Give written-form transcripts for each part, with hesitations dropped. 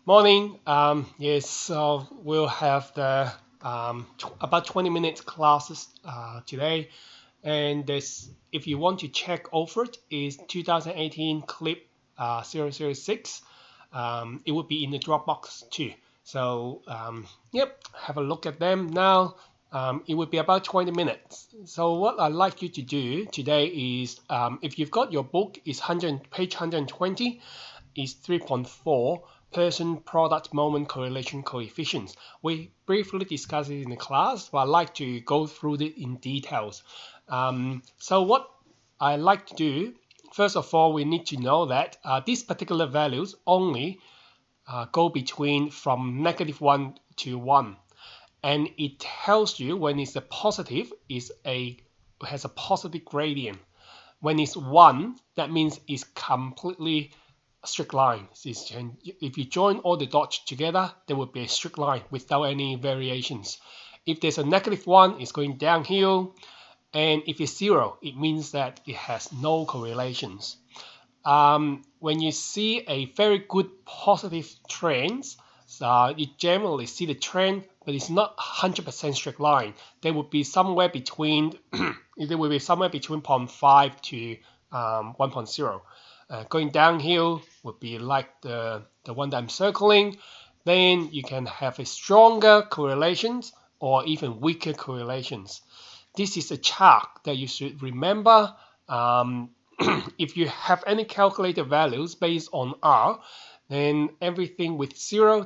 Morning. Yes, so we'll have the about 20 minutes classes today, and this, if you want to check over it, is 2018 clip 006. It would be in the Dropbox too. So yep, have a look at them now. It would be about 20 minutes. So what I'd like you to do today is, if you've got your book, is page 120, is 3.4 person product moment correlation coefficients. We briefly discussed it in the class, but I'd like to go through it in details. So what I like to do, first of all, we need to know that these particular values only go between from -1 to 1, and it tells you when it's a positive has a positive gradient. When it's 1, that means it's completely a straight line. If you join all the dots together, there will be a straight line without any variations. If there's a -1, it's going downhill, and if it's 0, it means that it has no correlations. When you see a very good positive trend, you generally see the trend, but it's not 100% straight line. There would be somewhere between 0.5 to 1.0. Going downhill would be like the one that I'm circling. Then you can have a stronger correlations or even weaker correlations. This is a chart that you should remember. If you have any calculated values based on R, then everything with 0,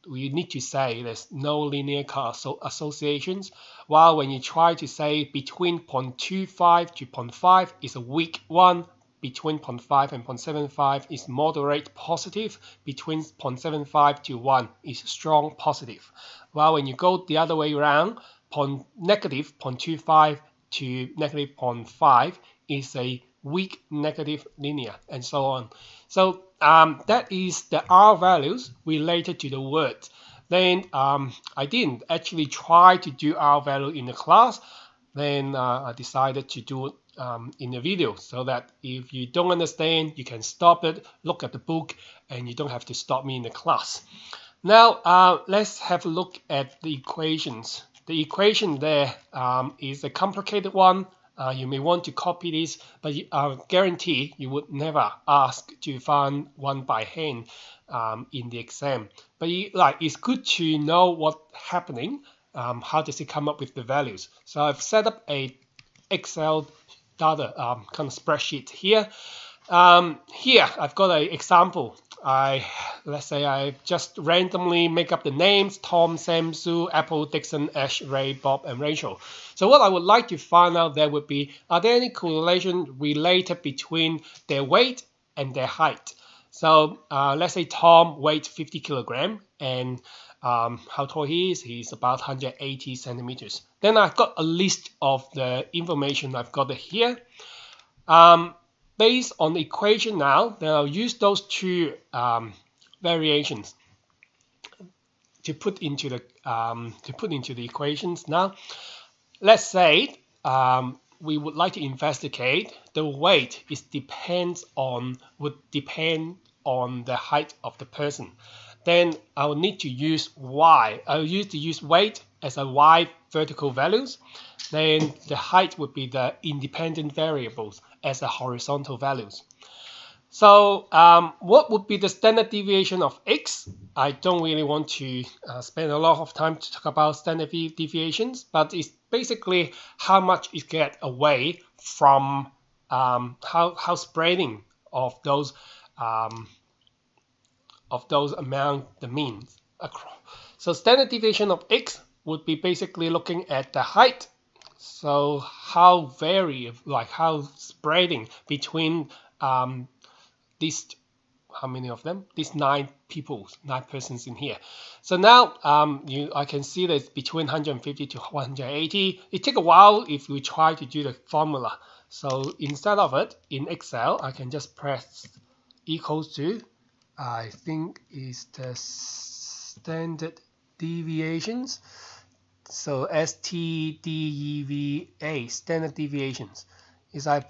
we need to say there's no linear associations. While when you try to say between 0.25 to 0.5 is a weak one, between 0.5 and 0.75 is moderate positive, between 0.75 to 1 is strong positive. While when you go the other way around, -0.25 to -0.5 is a weak negative linear, and so on. So that is the R values related to the words. Then I didn't actually try to do R value in the class. Then I decided to do it in the video, so that if you don't understand, you can stop it, look at the book, and you don't have to stop me in the class. Now let's have a look at the equations. The equation there is a complicated one. You may want to copy this, but I guarantee you would never ask to find one by hand in the exam. But it's good to know what's happening. How does it come up with the values? So I've set up a Excel data kind of spreadsheet here. Here I've got an example. Let's say I just randomly make up the names: Tom, Sam, Sue, Apple, Dixon, Ash, Ray, Bob, and Rachel. So what I would like to find out there would be, are there any correlation related between their weight and their height? So let's say Tom weighs 50 kilograms, and how tall he is? He's about 180 centimeters. Then I've got a list of the information I've got here. Based on the equation now, then I'll use those two variations to put into the equations. Now, let's say we would like to investigate the weight would depend on the height of the person. Then I will need to use Y. I'll use weight as a Y vertical values. Then the height would be the independent variables as the horizontal values. So what would be the standard deviation of X? I don't really want to spend a lot of time to talk about standard deviations, but it's basically how much it gets away from how spreading of those amount the means across. So standard deviation of X would be basically looking at the height. So how spreading between these, how many of them? These 9 persons in here. So now I can see that it's between 150 to 180. It takes a while if we try to do the formula. So instead of it in Excel, I can just press equals to, I think is the standard deviations. So STDEVA, standard deviations. Is I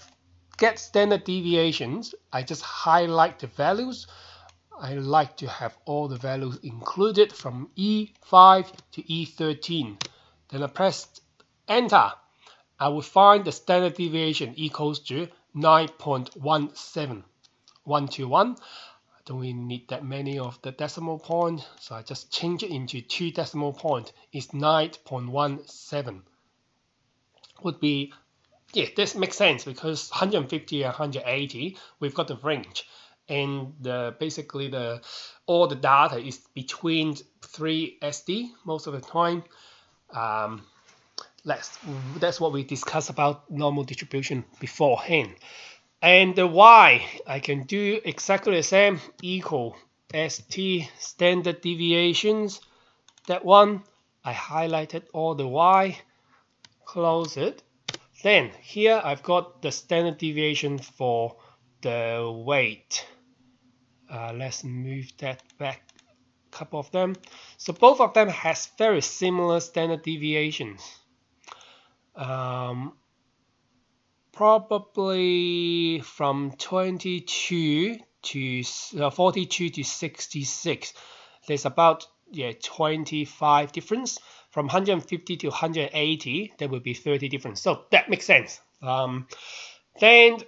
get standard deviations, I just highlight the values I like to have all the values included from E5 to E13. Then I press enter. I will find the standard deviation equals to 9.17. 121. I don't really need that many of the decimal point, so I just change it into 2 decimal point. It's 9.17. Would be, yeah, this makes sense because 150 and 180, we've got the range. And basically all the data is between 3 SD most of the time. That's what we discussed about normal distribution beforehand. And the y, I can do exactly the same, equal st standard deviations. That one, I highlighted all the y, close it. Then here I've got the standard deviation for the weight. Let's move that back, a couple of them. So both of them has very similar standard deviations. Probably from 22 to 42 to 66. There's about 25 difference. From 150 to 180, there will be 30 difference. So that makes sense. Then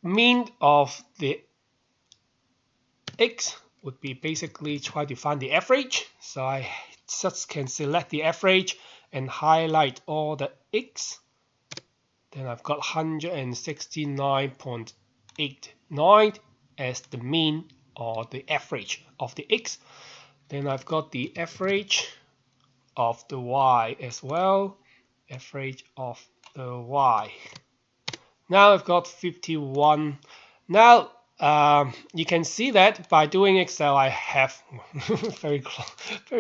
mean of the x would be basically try to find the average. So I just can select the average and highlight all the x. Then I've got 169.89 as the mean or the average of the x. Then I've got the average of the y as well. Average of the y. Now I've got 51. Now you can see that by doing Excel, I have very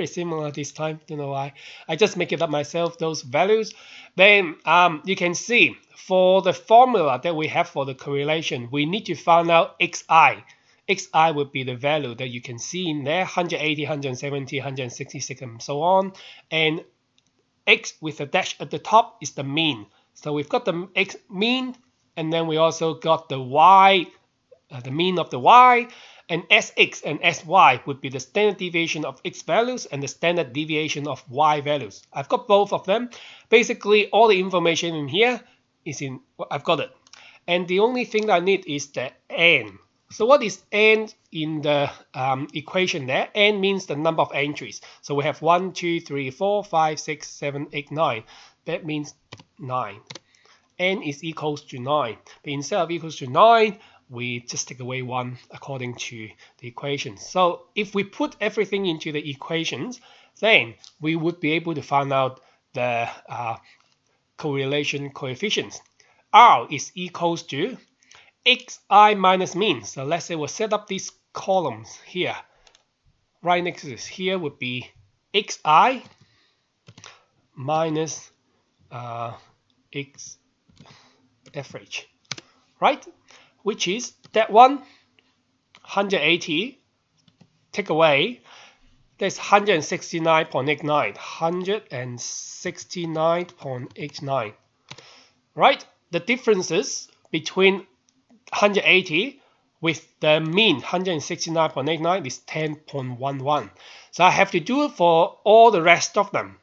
similar this time. Don't know why. I just make it up myself, those values. Then you can see for the formula that we have for the correlation, we need to find out xi. Xi would be the value that you can see in there, 180, 170, 166, and so on. And x with a dash at the top is the mean. So we've got the x mean, and then we also got the y, the mean of the y, and Sx and Sy would be the standard deviation of x values and the standard deviation of y values. I've got both of them. Basically, all the information in here is in, I've got it. And the only thing that I need is the n. So what is n in the equation there? N means the number of entries. So we have 1, 2, 3, 4, 5, 6, 7, 8, 9. That means 9. N is equals to 9. But instead of equals to 9, we just take away 1 according to the equation. So if we put everything into the equations, then we would be able to find out the correlation coefficients. R is equals to xi minus mean. So let's say we'll set up these columns here. Right next to this here would be xi minus x average, right? Which is that one, 180, take away, that's 169.89, 169.89, right? The differences between 180 with the mean 169.89 is 10.11. So I have to do it for all the rest of them.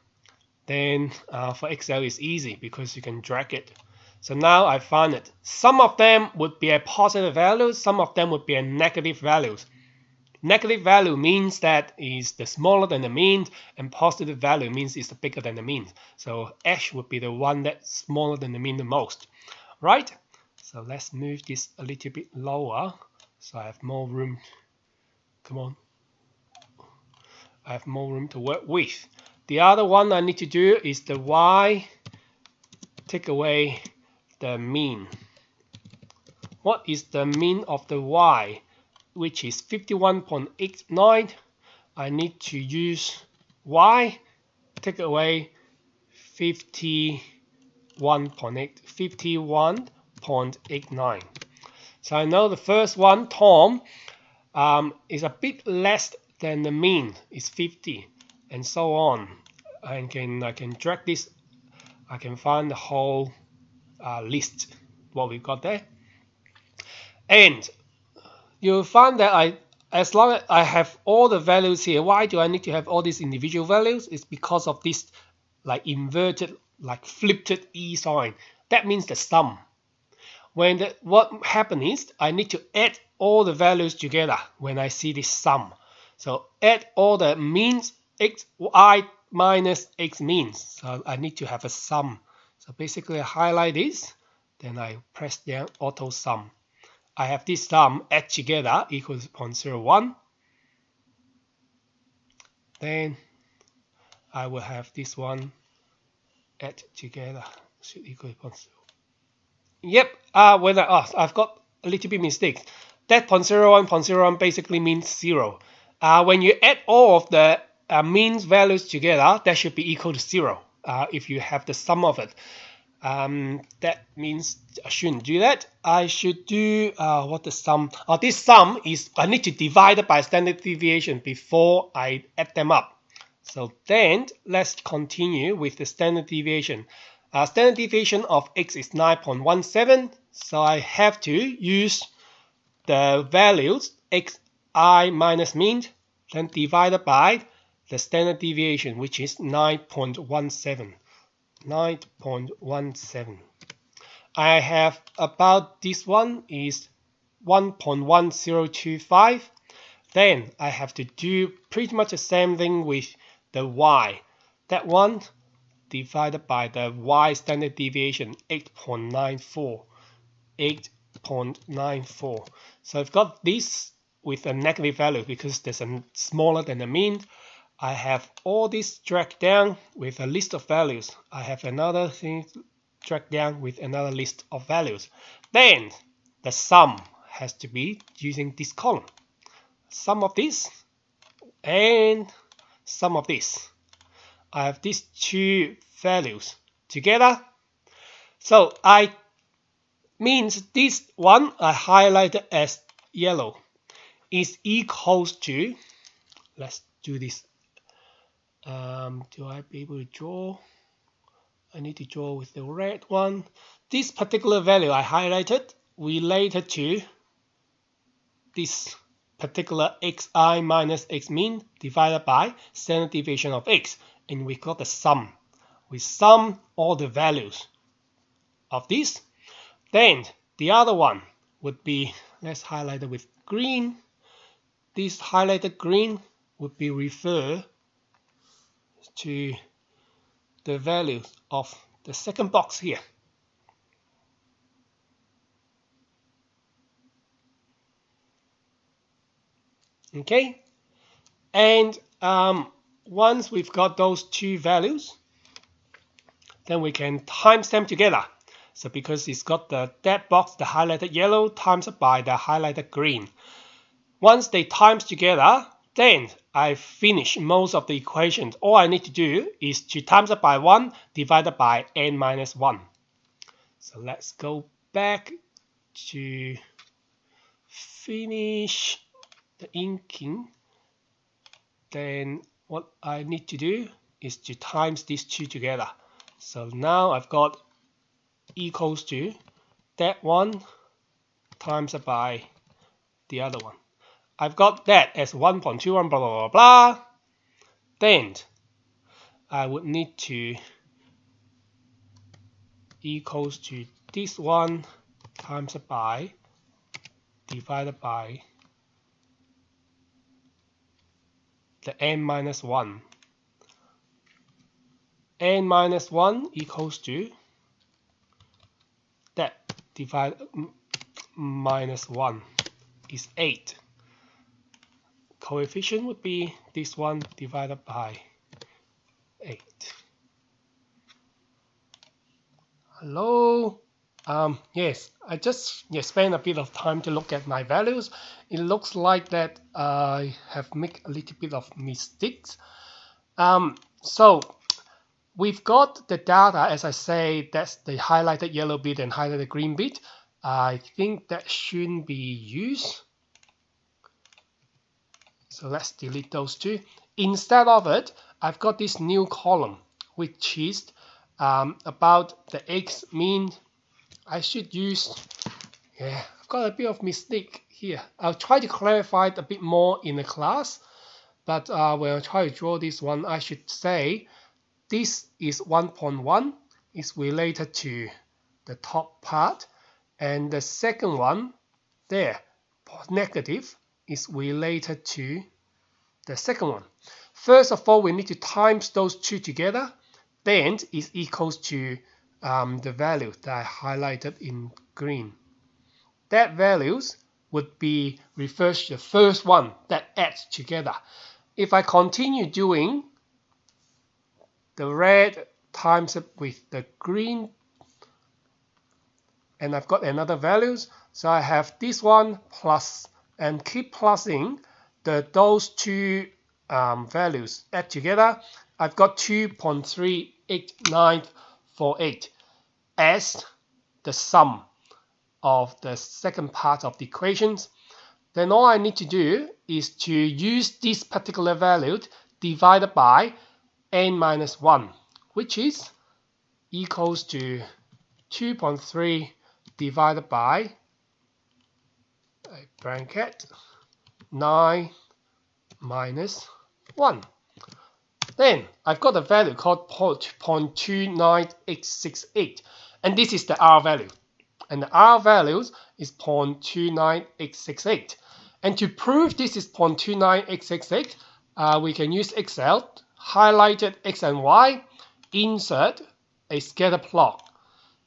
Then for Excel it's easy because you can drag it. So now I found it. Some of them would be a positive value, some of them would be a negative values. Negative value means that is the smaller than the mean, and positive value means it's the bigger than the mean. So H would be the one that's smaller than the mean the most, right? So let's move this a little bit lower so I have more room. Come on. I have more room to work with. The other one I need to do is the Y, take away the mean. What is the mean of the Y, which is 51.89? I need to use Y, take away 51.89. So I know the first one, Tom, is a bit less than the mean, is 50, and so on. I can drag this. I can find the whole list what we got there, and you'll find that as long as I have all the values here, why do I need to have all these individual values? It's because of this like inverted, like flipped E sign. That means the sum. What happens is I need to add all the values together when I see this sum. So add all the means xi minus x means. So I need to have a sum. So basically I highlight this, then I press down auto sum. I have this sum add together equals 0.01. Then I will have this one add together should equal 0.01. Yep, I've got a little bit mistake. That 0.01 basically means 0. When you add all of the means values together, that should be equal to 0 if you have the sum of it. That means I shouldn't do that. I should do what the sum. This sum is I need to divide it by standard deviation before I add them up. So then let's continue with the standard deviation. Standard deviation of x is 9.17, so I have to use the values xi minus mean, then divided by the standard deviation, which is 9.17. 9.17. I have about this one is 1.1025. Then I have to do pretty much the same thing with the y. That one divided by the y standard deviation 8.94. 8.94. So I've got this with a negative value because there's a smaller than the mean. I have all this dragged down with a list of values. I have another thing dragged down with another list of values. Then the sum has to be using this column. Sum of this and sum of this. I have these two values together. So I means this one I highlighted as yellow is equals to, let's do this. Do I be able to draw? I need to draw with the red one. This particular value I highlighted related to this particular xi minus x mean divided by standard deviation of x, and we got the sum. We sum all the values of this. Then the other one would be, let's highlight it with green. This highlighted green would be referred to the value of the second box here. Okay, and once we've got those two values, then we can times them together. So because it's got that box, the highlighted yellow, times it by the highlighted green. Once they times together, then I finish most of the equations. All I need to do is to times it by 1 divided by n minus 1. So let's go back to finish the inking. Then what I need to do is to times these two together. So now I've got equals to that one times it by the other one. I've got that as 1.21 blah blah blah blah. Then I would need to equals to this one times it by divided by the n minus 1. N minus 1 equals to that divided minus 1 is 8. Coefficient would be this one divided by 8. Hello? Yes, I just spent a bit of time to look at my values. It looks like that I have made a little bit of mistakes. So we've got the data, as I say, that's the highlighted yellow bit and highlighted green bit. I think that shouldn't be used. So let's delete those two. Instead of it, I've got this new column, which is about the x mean. I should use, I've got a bit of mistake here. I'll try to clarify it a bit more in the class, but when I try to draw this one, I should say this is 1.1 is related to the top part, and the second one there, negative, is related to the second one. First of all, we need to times those two together, then it equals to the value that I highlighted in green. That values would be refers to the first one that adds together. If I continue doing the red times it with the green, and I've got another values, so I have this one plus, and keep plussing those two values add together. I've got 2.38948 as the sum of the second part of the equations. Then all I need to do is to use this particular value divided by n minus 1, which is equals to 2.3 divided by a bracket 9 minus 1. Then I've got a value called 0.29868, and this is the R value. And the R values is 0.29868. And to prove this is 0.29868, we can use Excel, highlighted X and Y, insert a scatter plot.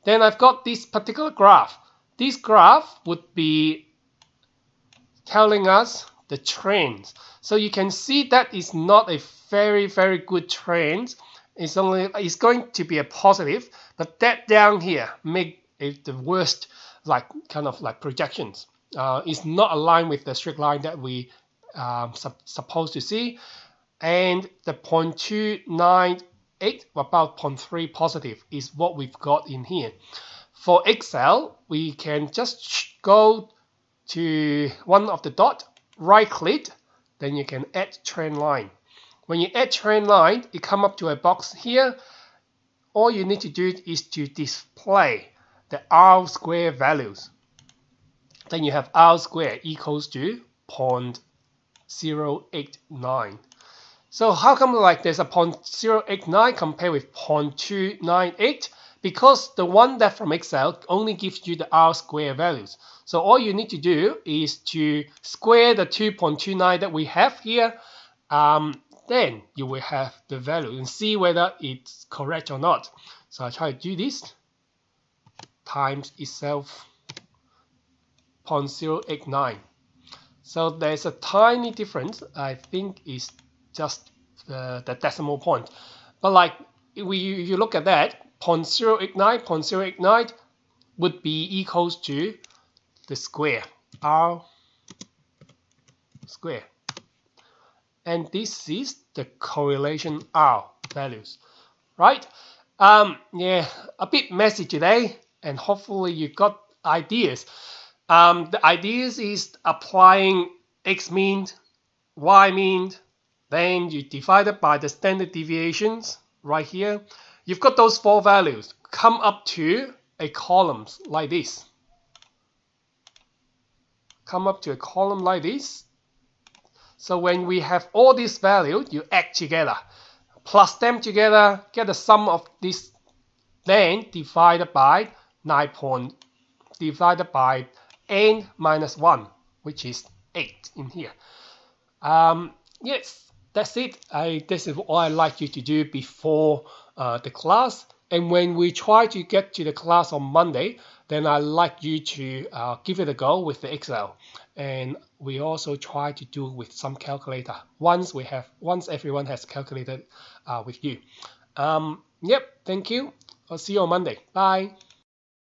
Then I've got this particular graph. This graph would be telling us the trends. So you can see that is not a very good trend. It's going to be a positive, but that down here make it the worst, kind of like projections. It's not aligned with the straight line that we supposed to see. And the 0.298, about 0.3 positive, is what we've got in here. For Excel, we can just go to one of the dot, right click, then you can add trend line. When you add trend line, it come up to a box here. All you need to do is to display the R square values. Then you have R square equals to 0.089. So how come like there's a 0.089 compared with 0.298? Because the one that from Excel only gives you the R square values. So all you need to do is to square the 2.29 that we have here. Then you will have the value and see whether it's correct or not. So I try to do this times itself 0.089. So there's a tiny difference. I think it's just the decimal point. But like if you look at that, 0.089 would be equals to the square, R square. And this is the correlation R values, right? Yeah, a bit messy today, and hopefully you got ideas. The ideas is applying X mean, Y mean, then you divide it by the standard deviations right here. You've got those four values, come up to a columns like this. Come up to a column like this. So when we have all these values, you add together, plus them together, get the sum of this, then divided by divided by n minus 1, which is 8 in here. Yes, that's it. This is what I like you to do before the class. And when we try to get to the class on Monday, then I like you to give it a go with the Excel. And we also try to do with some calculator once everyone has calculated with you. Yep, thank you. I'll see you on Monday. Bye.